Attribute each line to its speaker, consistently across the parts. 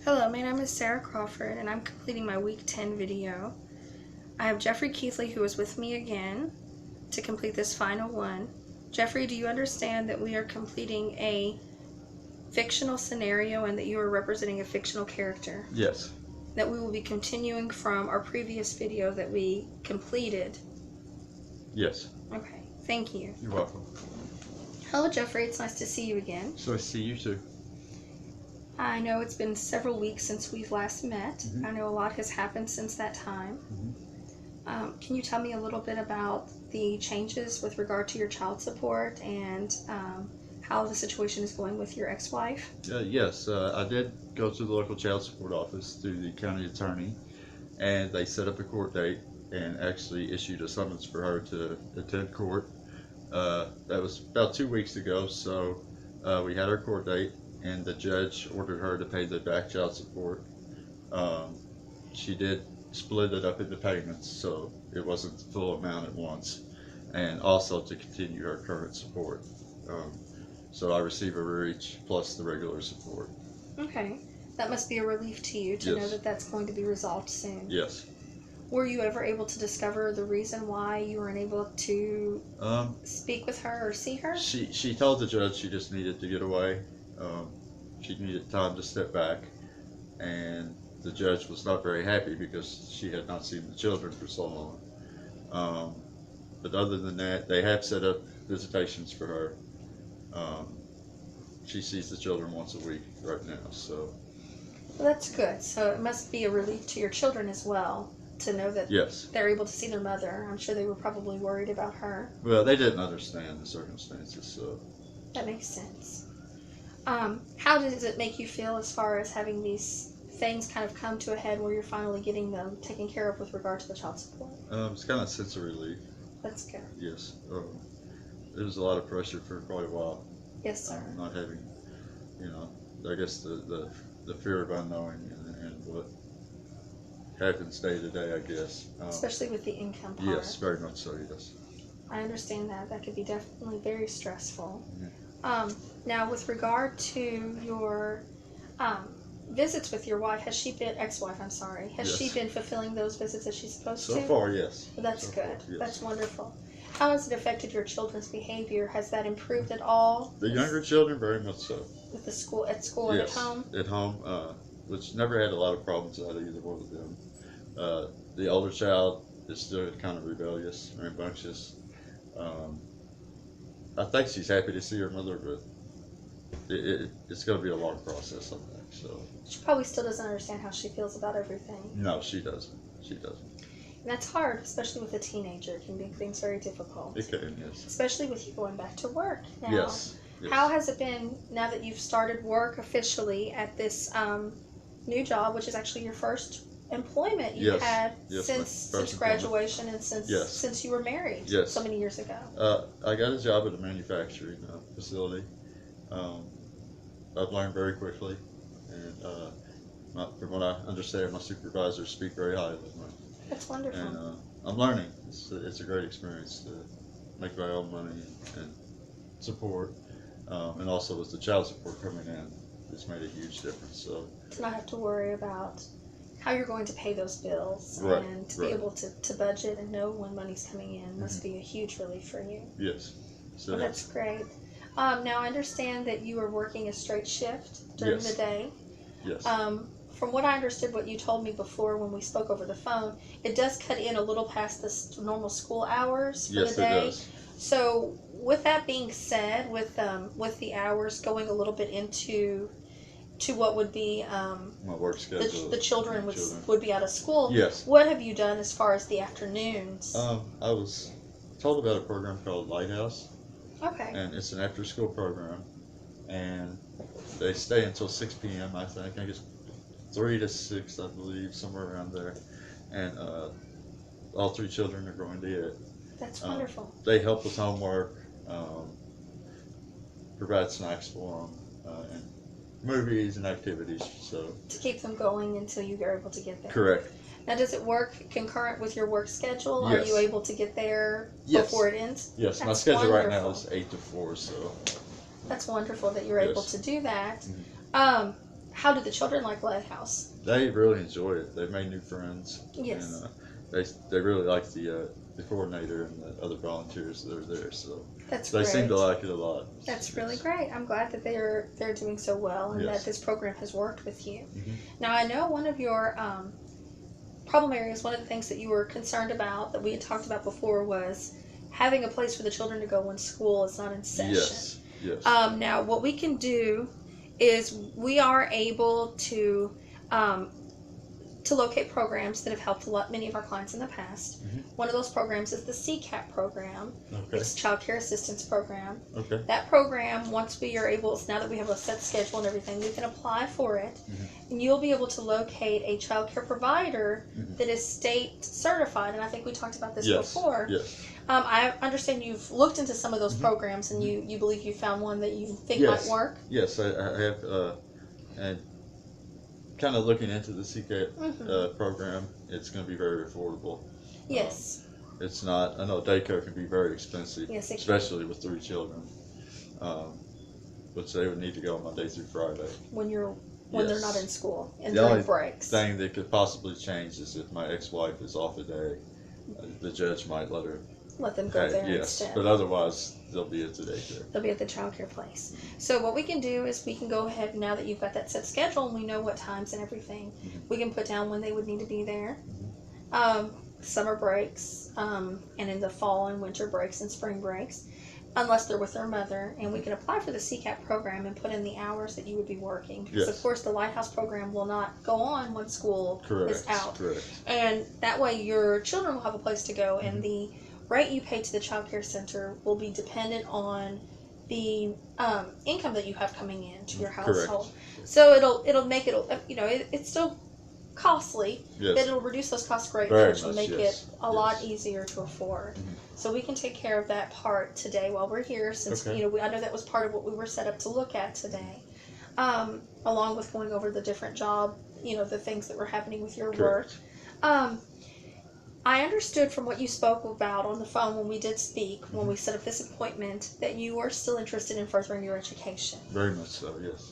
Speaker 1: Hello, my name is Sarah Crawford and I'm completing my week 10 video. I have Jeffrey Keithley who is with me again to complete this final one. Jeffrey, do you understand that we are completing a fictional scenario and that you are representing a fictional character?
Speaker 2: Yes.
Speaker 1: That we will be continuing from our previous video that we completed?
Speaker 2: Yes.
Speaker 1: Okay, thank you.
Speaker 2: You're welcome.
Speaker 1: Hello Jeffrey, it's nice to see you again.
Speaker 2: So I see you too.
Speaker 1: I know it's been several weeks since we've last met.
Speaker 2: Mm-hmm.
Speaker 1: I know a lot has happened since that time.
Speaker 2: Mm-hmm.
Speaker 1: Can you tell me a little bit about the changes with regard to your child support and how the situation is going with your ex-wife?
Speaker 2: Yes, I did go to the local child support office through the county attorney, and they set up a court date and actually issued a summons for her to attend court. That was about 2 weeks ago, so we had our court date, and the judge ordered her to pay the back child support. She did split it up into payments, so it wasn't the full amount at once, and also to continue her current support. So I receive a reach plus the regular support.
Speaker 1: Okay, that must be a relief to you to know that that's going to be resolved soon.
Speaker 2: Yes.
Speaker 1: Were you ever able to discover the reason why you were unable to speak with her or see her?
Speaker 2: She told the judge she just needed to get away. She needed time to step back, and the judge was not very happy because she had not seen the children for so long. But other than that, they have set up visitations for her. She sees the children once a week right now, so.
Speaker 1: Well, that's good. So it must be a relief to your children as well to know that they're able to see their mother. I'm sure they were probably worried about her.
Speaker 2: Well, they didn't understand the circumstances, so.
Speaker 1: That makes sense. How does it make you feel as far as having these things kind of come to a head where you're finally getting them taken care of with regard to the child support?
Speaker 2: It's kind of a sense of relief.
Speaker 1: That's good.
Speaker 2: Yes. There was a lot of pressure for quite a while.
Speaker 1: Yes, sir.
Speaker 2: Not having, I guess the fear of unknowing and what happens day to day, I guess.
Speaker 1: Especially with the income part.
Speaker 2: Yes, very much so, yes.
Speaker 1: I understand that. That could be definitely very stressful.
Speaker 2: Mm-hmm.
Speaker 1: Now, with regard to your visits with your wife, ex-wife, I'm sorry, has she been fulfilling those visits as she's supposed to?
Speaker 2: So far, yes.
Speaker 1: Well, that's good.
Speaker 2: Yes.
Speaker 1: That's wonderful. How has it affected your children's behavior? Has that improved at all?
Speaker 2: The younger children, very much so.
Speaker 1: With the school, at school and at home?
Speaker 2: At home, which never had a lot of problems out of either one of them. The older child is still kind of rebellious, rambunctious. I think she's happy to see her mother, but it's going to be a long process, I think. So.
Speaker 1: She probably still doesn't understand how she feels about everything.
Speaker 2: No, she doesn't. She doesn't.
Speaker 1: And that's hard, especially with a teenager. It can make things very difficult.
Speaker 2: It can, yes.
Speaker 1: Especially with you going back to work now.
Speaker 2: Yes.
Speaker 1: How has it been now that you've started work officially at this new job, which is actually your first employment you've had since graduation and since you were married so many years ago?
Speaker 2: I got a job at a manufacturing facility. I've learned very quickly, and from what I understand, my supervisors speak very highly of me.
Speaker 1: That's wonderful.
Speaker 2: And I'm learning. It's a great experience to make my own money and support, and also with the child support coming in, it's made a huge difference. So
Speaker 1: to not have to worry about how you're going to pay those bills and to be able to budget and know when money's coming in must be a huge relief for you.
Speaker 2: Yes. So
Speaker 1: well, that's great. Now I understand that you are working a straight shift during the day.
Speaker 2: Yes.
Speaker 1: From what I understood, what you told me before when we spoke over the phone, it does cut in a little past the normal school hours for the day.
Speaker 2: Yes, it does.
Speaker 1: So with that being said, with the hours going a little bit into what would be
Speaker 2: my work schedule,
Speaker 1: the children would be out of school.
Speaker 2: Yes.
Speaker 1: What have you done as far as the afternoons?
Speaker 2: I was told about a program called Lighthouse.
Speaker 1: Okay.
Speaker 2: And it's an after-school program, and they stay until 6 p.m. I think. I guess 3 to 6, I believe, somewhere around there. And all 3 children are going to it.
Speaker 1: That's wonderful.
Speaker 2: They help with homework, provide snacks for them, and movies and activities. So
Speaker 1: to keep them going until you are able to get there.
Speaker 2: Correct.
Speaker 1: Now, does it work concurrent with your work schedule?
Speaker 2: Yes.
Speaker 1: Are you able to get there before it ends?
Speaker 2: Yes,
Speaker 1: That's
Speaker 2: my schedule
Speaker 1: wonderful.
Speaker 2: right now is 8 to 4, so.
Speaker 1: That's wonderful that you're able to do that.
Speaker 2: Mm-hmm.
Speaker 1: How how do the children like Lighthouse?
Speaker 2: They really enjoy it. They've made new friends.
Speaker 1: Yes.
Speaker 2: And they really like the coordinator and the other volunteers that are there. So
Speaker 1: That's
Speaker 2: they
Speaker 1: great.
Speaker 2: seem to like it a lot.
Speaker 1: That's really great. I'm glad that they're doing so well and
Speaker 2: Yes.
Speaker 1: that this program has worked with you.
Speaker 2: Mm-hmm.
Speaker 1: Now I know one of your problem areas, one of the things that you were concerned about that we had talked about before was having a place for the children to go when school is not in session.
Speaker 2: Yes. Yes.
Speaker 1: Now what we can do is we are able to locate programs that have helped many of our clients in the past.
Speaker 2: Mm-hmm.
Speaker 1: One of those programs is the CCAP program.
Speaker 2: Okay.
Speaker 1: It's Child Care Assistance Program.
Speaker 2: Okay.
Speaker 1: That program, once we are able, now that we have a set schedule and everything, we can apply for it.
Speaker 2: Mm-hmm.
Speaker 1: And you'll be able to locate a child care provider
Speaker 2: Mm-hmm.
Speaker 1: that is state certified. And I think we talked about this
Speaker 2: Yes.
Speaker 1: before.
Speaker 2: Yes.
Speaker 1: I understand you've looked into some of those
Speaker 2: Mm-hmm.
Speaker 1: programs and you believe you found one that you think
Speaker 2: Yes.
Speaker 1: might work.
Speaker 2: Yes, I have, and kind of looking into the CCAT
Speaker 1: Mm-hmm.
Speaker 2: program. It's going to be very affordable.
Speaker 1: Yes.
Speaker 2: It's not. I know daycare can be very expensive,
Speaker 1: Yes, it can.
Speaker 2: especially with 3 children, which they would need to go Monday through Friday.
Speaker 1: When they're
Speaker 2: Yes.
Speaker 1: not in school and
Speaker 2: The
Speaker 1: during
Speaker 2: only
Speaker 1: breaks.
Speaker 2: thing that could possibly change is if my ex-wife is off a day, the judge might let her.
Speaker 1: Let them go there
Speaker 2: yes,
Speaker 1: instead.
Speaker 2: but otherwise they'll be at the daycare.
Speaker 1: They'll be at the child care place. So what we can do is we can go ahead, now that you've got that set schedule and we know what times and everything,
Speaker 2: Mhm.
Speaker 1: we can put down when they would need to be there. Summer breaks, and in the fall and winter breaks and spring breaks, unless they're with their mother, and we can apply for the CCAP program and put in the hours that you would be working. Because
Speaker 2: Yes.
Speaker 1: of course the Lighthouse program will not go on when school
Speaker 2: Correct.
Speaker 1: is out.
Speaker 2: Correct.
Speaker 1: And that way your children will have a place to go, and
Speaker 2: Mhm.
Speaker 1: the rate you pay to the child care center will be dependent on the income that you have coming in to your
Speaker 2: Correct.
Speaker 1: household. So it'll make it, it's still costly,
Speaker 2: Yes.
Speaker 1: but it'll reduce those costs greatly,
Speaker 2: Very
Speaker 1: which will
Speaker 2: much,
Speaker 1: make
Speaker 2: yes.
Speaker 1: it a lot easier to afford.
Speaker 2: Mhm.
Speaker 1: So we can take care of that part today while we're here, since
Speaker 2: Okay.
Speaker 1: I know that was part of what we were set up to look at today, along with going over the different job, the things that were happening with your work.
Speaker 2: Correct.
Speaker 1: I understood from what you spoke about on the phone when we did speak, when we set up this appointment, that you are still interested in furthering your education.
Speaker 2: Very much so. Yes.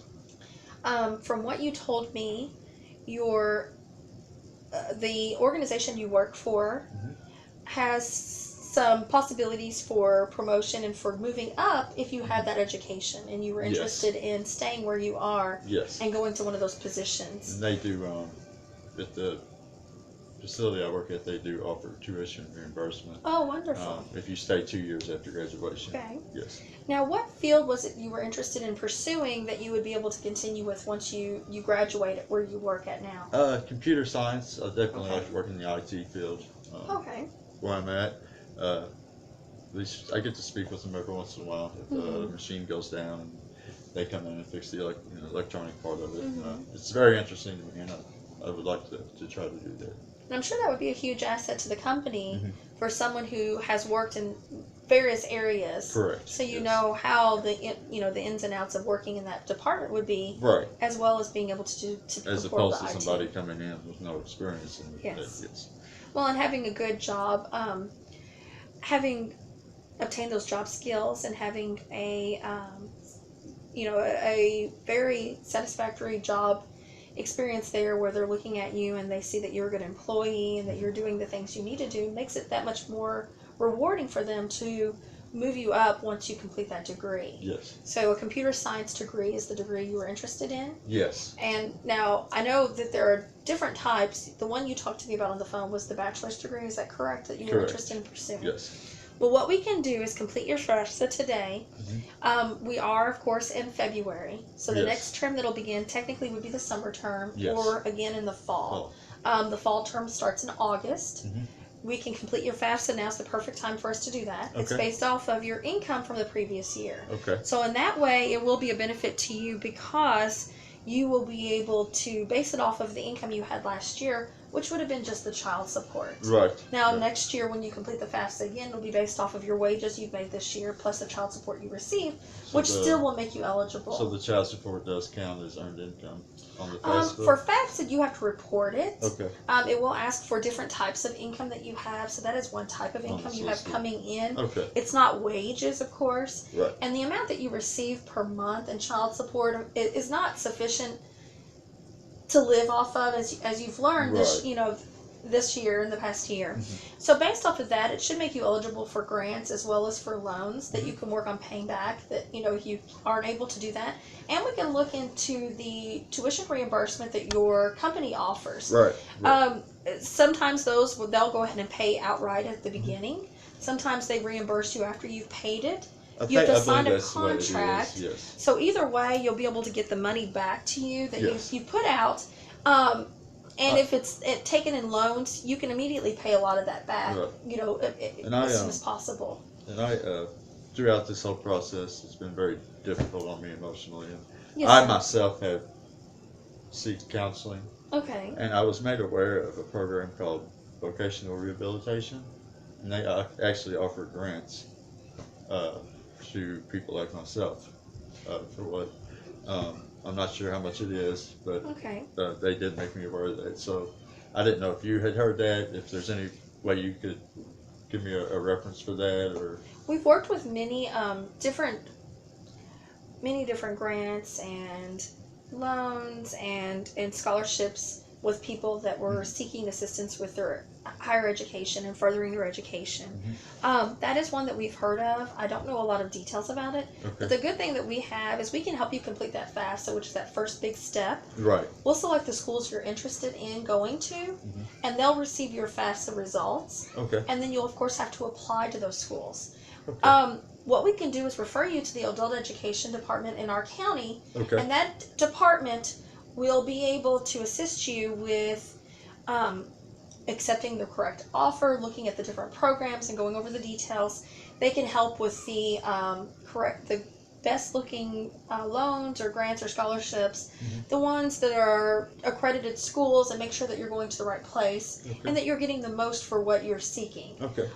Speaker 1: From what you told me, the organization you work for
Speaker 2: Mhm.
Speaker 1: has some possibilities for promotion and for moving up if you have that education and you were
Speaker 2: Yes.
Speaker 1: interested in staying where you are
Speaker 2: Yes.
Speaker 1: and going to one of those positions.
Speaker 2: And they do, at the facility I work at, they do offer tuition reimbursement
Speaker 1: Oh, wonderful.
Speaker 2: if you stay 2 years after graduation.
Speaker 1: Okay.
Speaker 2: Yes.
Speaker 1: Now, what field was it you were interested in pursuing that you would be able to continue with once you graduate at where you work at now?
Speaker 2: Computer science. I definitely
Speaker 1: Okay.
Speaker 2: like working in the IT field
Speaker 1: Okay.
Speaker 2: where I'm at. At least I get to speak with them every once in a while. If a machine goes down and they come in and fix the electronic part of it. It's very interesting to me, and I would like to try to do that.
Speaker 1: And I'm sure that would be a huge asset to the company
Speaker 2: Mhm.
Speaker 1: for someone who has worked in various areas.
Speaker 2: Correct.
Speaker 1: So you
Speaker 2: yes.
Speaker 1: know how the ins and outs of working in that department would be,
Speaker 2: Right.
Speaker 1: as well as being able to
Speaker 2: As
Speaker 1: perform
Speaker 2: opposed
Speaker 1: the
Speaker 2: to
Speaker 1: IT.
Speaker 2: somebody coming in with no experience in
Speaker 1: Yes.
Speaker 2: that. Yes.
Speaker 1: Well, and having a good job, having obtained those job skills and having a very satisfactory job experience there where they're looking at you and they see that you're a good employee and that you're doing the things you need to do makes it that much more rewarding for them to move you up once you complete that degree.
Speaker 2: Yes.
Speaker 1: So a computer science degree is the degree you were interested in.
Speaker 2: Yes.
Speaker 1: And now I know that there are different types. The one you talked to me about on the phone was the bachelor's degree. Is that correct, that you were
Speaker 2: Correct.
Speaker 1: interested in pursuing?
Speaker 2: Yes.
Speaker 1: Well, what we can do is complete your FAFSA today. We are, of course, in February. So the
Speaker 2: Yes.
Speaker 1: next term that'll begin technically would be the summer term,
Speaker 2: Yes.
Speaker 1: or again in the fall. The fall term starts in August.
Speaker 2: Mhm.
Speaker 1: We can complete your FAFSA. Now's the perfect time for us to do that. It's
Speaker 2: Okay.
Speaker 1: based off of your income from the previous year.
Speaker 2: Okay.
Speaker 1: So in that way, it will be a benefit to you because you will be able to base it off of the income you had last year, which would have been just the child support.
Speaker 2: Right.
Speaker 1: Now,
Speaker 2: right.
Speaker 1: next year, when you complete the FAFSA again, it'll be based off of your wages you've made this year plus the child support you received,
Speaker 2: So
Speaker 1: which still will make you eligible.
Speaker 2: So the child support does count as earned income on the FAFSA?
Speaker 1: For FAFSA, you have to report it.
Speaker 2: Okay.
Speaker 1: It will ask for different types of income that you have, so that is one type of income you have coming in.
Speaker 2: Okay.
Speaker 1: It's not wages, of course.
Speaker 2: Right.
Speaker 1: And the amount that you receive per month in child support is not sufficient to live off of as you've learned this,
Speaker 2: Right.
Speaker 1: This year and the past year.
Speaker 2: Mm-hmm.
Speaker 1: So based off of that, it should make you eligible for grants as well as for loans that
Speaker 2: Mm-hmm.
Speaker 1: you can work on paying back that, if you aren't able to do that. And we can look into the tuition reimbursement that your company offers.
Speaker 2: Right. Right.
Speaker 1: Sometimes they'll go ahead and pay outright at the
Speaker 2: Mm-hmm.
Speaker 1: beginning. Sometimes they reimburse you after you've paid it.
Speaker 2: I
Speaker 1: You have to
Speaker 2: believe
Speaker 1: sign a
Speaker 2: that's the way it is,
Speaker 1: contract.
Speaker 2: yes.
Speaker 1: So either way, you'll be able to get the money back to you that
Speaker 2: Yes.
Speaker 1: you put out. And if it's taken in loans, you can immediately pay a lot of that back.
Speaker 2: Right.
Speaker 1: As soon as possible.
Speaker 2: And throughout this whole process, it's been very difficult on me emotionally. And
Speaker 1: Yes,
Speaker 2: I
Speaker 1: sir.
Speaker 2: myself have seeked counseling,
Speaker 1: Okay.
Speaker 2: and I was made aware of a program called vocational rehabilitation, and they actually offer grants to people like myself for what. I'm not sure how much it is, but
Speaker 1: Okay.
Speaker 2: they did make me aware of that. So I didn't know if you had heard that, if there's any way you could give me a reference for that, or.
Speaker 1: We've worked with many different grants and loans and scholarships with people that were seeking assistance with their higher education and furthering their education. That is one that we've heard of. I don't know a lot of details about it, but the good thing that we have is we can help you complete that FAFSA, which is that first big step.
Speaker 2: Right.
Speaker 1: We'll select the schools you're interested in going to, and they'll receive your FAFSA results.
Speaker 2: Okay.
Speaker 1: And then you'll of course have to apply to those schools.
Speaker 2: Okay.
Speaker 1: What we can do is refer you to the adult education department in our county,
Speaker 2: Okay.
Speaker 1: and that department will be able to assist you with accepting the correct offer, looking at the different programs, and going over the details. They can help with the best looking loans or grants or scholarships, the ones that are accredited schools, and make sure that you're going to the right place and that you're getting the most for what you're seeking.
Speaker 2: Okay.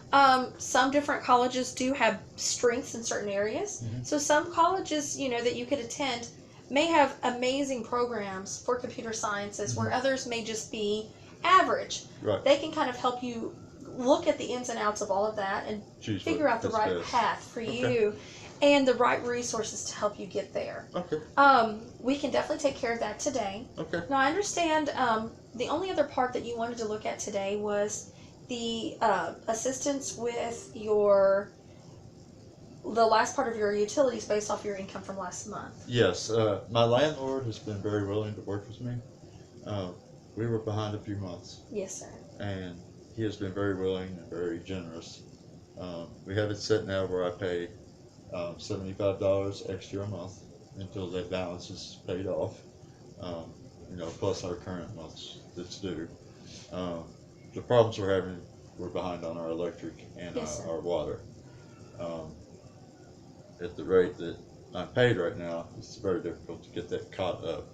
Speaker 1: Some different colleges do have strengths in certain areas. So some colleges, that you could attend may have amazing programs for computer sciences where others may just be average.
Speaker 2: Right.
Speaker 1: They can kind of help you look at the ins and outs of all of that and figure out the right path for you and the right resources to help you get there.
Speaker 2: Okay.
Speaker 1: We can definitely take care of that today.
Speaker 2: Okay.
Speaker 1: Now, I understand the only other part that you wanted to look at today was the assistance with the last part of your utilities based off your income from last month.
Speaker 2: Yes. My landlord has been very willing to work with me. We were behind a few months.
Speaker 1: Yes, sir.
Speaker 2: And he has been very willing and very generous. We have it set now where I pay $75 extra a month until that balance is paid off, plus our current month's that's due. The problems we're behind on our electric and our water. At the rate that I'm paid right now, it's very difficult to get that caught up.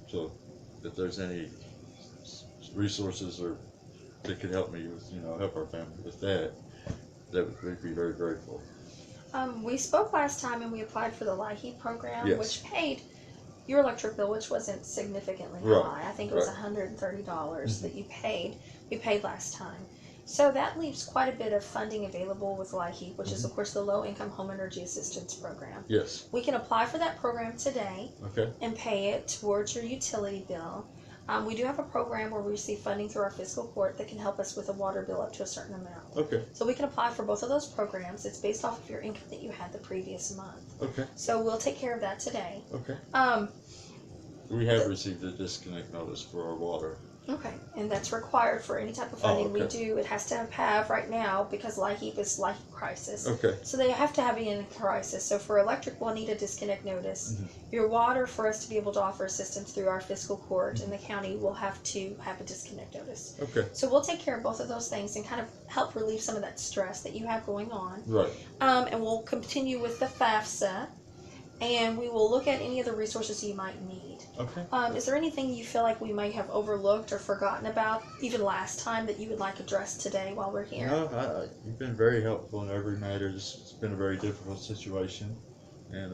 Speaker 2: So if there's any resources that could help me with, help our family with that we'd be very grateful.
Speaker 1: We spoke last time and we applied for the LIHEAP program,
Speaker 2: Yes.
Speaker 1: which paid your electric bill, which wasn't significantly high. I think it was $130 that you paid. We paid last time. So that leaves quite a bit of funding available with LIHEAP, which is of course the Low Income Home Energy Assistance Program.
Speaker 2: Yes.
Speaker 1: We can apply for that program today
Speaker 2: Okay.
Speaker 1: and pay it towards your utility bill. We do have a program where we receive funding through our fiscal court that can help us with a water bill up to a certain amount.
Speaker 2: Okay.
Speaker 1: So we can apply for both of those programs. It's based off of your income that you had the previous month.
Speaker 2: Okay.
Speaker 1: So we'll take care of that today.
Speaker 2: Okay. We have received a disconnect notice for our water.
Speaker 1: Okay, and that's required for any type of funding we
Speaker 2: okay.
Speaker 1: do. It has to have right now because LIHEAP is LIHEAP crisis.
Speaker 2: Okay.
Speaker 1: So they have to have it in a crisis. So for electric, we'll need a disconnect notice. Your water, for us to be able to offer assistance through our fiscal court in the county, will have to have a disconnect notice.
Speaker 2: Okay.
Speaker 1: So we'll take care of both of those things and kind of help relieve some of that stress that you have going on.
Speaker 2: Right.
Speaker 1: And we'll continue with the FAFSA, and we will look at any of the resources you might need.
Speaker 2: Okay.
Speaker 1: Is there anything you feel like we might have overlooked or forgotten about, even last time, that you would like addressed today while we're here?
Speaker 2: No, you've been very helpful in every matter. It's been a very difficult situation, and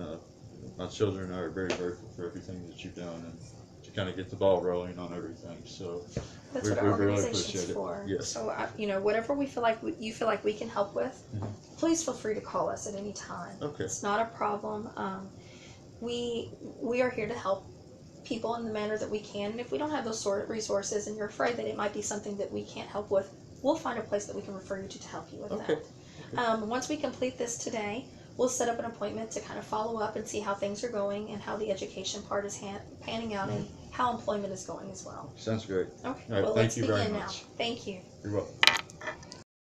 Speaker 2: my children and I are very grateful for everything that you've done and to kind of get the ball rolling on everything. So
Speaker 1: That's
Speaker 2: we
Speaker 1: what our
Speaker 2: really
Speaker 1: organization's
Speaker 2: appreciate it.
Speaker 1: for.
Speaker 2: Yes.
Speaker 1: So, whatever we feel like you feel like we can help with, please feel free to call us at any time.
Speaker 2: Okay.
Speaker 1: It's not a problem. We are here to help people in the manner that we can. And if we don't have those sort of resources and you're afraid that it might be something that we can't help with, we'll find a place that we can refer you to help you with
Speaker 3: Okay.
Speaker 1: that. Once we complete this today, we'll set up an appointment to kind of follow up and see how things are going and how the education part is panning out and how employment is going as well.
Speaker 2: Sounds great.
Speaker 1: Okay,
Speaker 2: All right,
Speaker 1: well,
Speaker 2: thank
Speaker 1: let's
Speaker 2: you very
Speaker 1: begin now.
Speaker 2: much.
Speaker 1: Thank you.
Speaker 2: You're welcome.